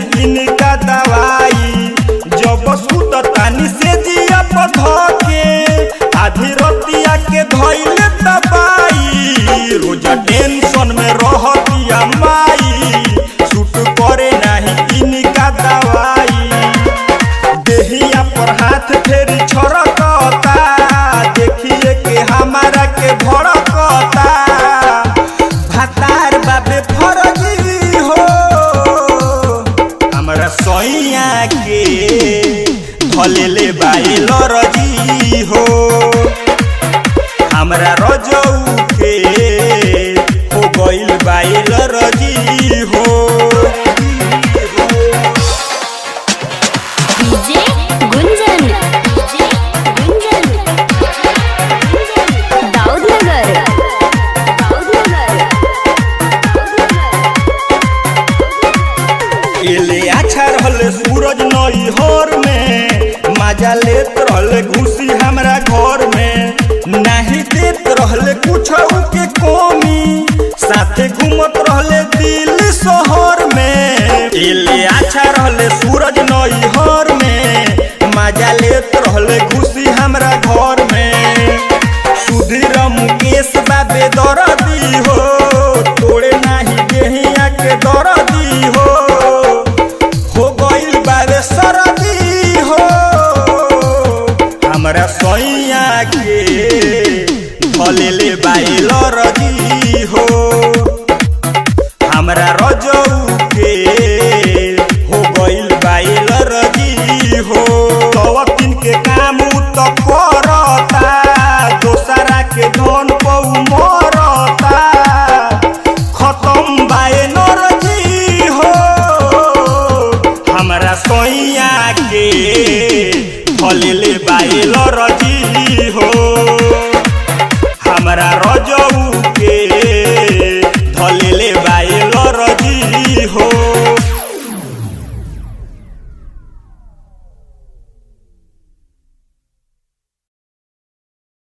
नहीं इनका दवाई। जब सुत तानी से जिया पधके आधी रतिया के धइल दबाई। रोज टेंशन में रहतिया माई सूट करे नहीं इनका दवाई। देहिया पर हाथ फेरी छरकता देखिए के हमारा के भड़कता। भातार बाबे फरजी हो हमरा सैया के धलेले बाइल रजी हो। हमरा रजऊ के हो गइल बाइल रजी हो। डीजे गुंजन दाऊदनगर एले अच्छा रहले सूरज नई हर में मजा लेत रहले घुसी हमरा घर में। नहीं देत रहले कुछ के कमी साथे घूमत रहले दिल शहर में। एले अच्छा रहले सूरज नई हर में मजा लेत रहले घुसी हमरा घर में। सुधीर मुकेश बाबे दरदी हो तोड़े नहीं देहिया के दरदी हो। हो गइल बाबे सरदी हो हमरा सैया के धलेले बाइल रजी हो। हमरा रज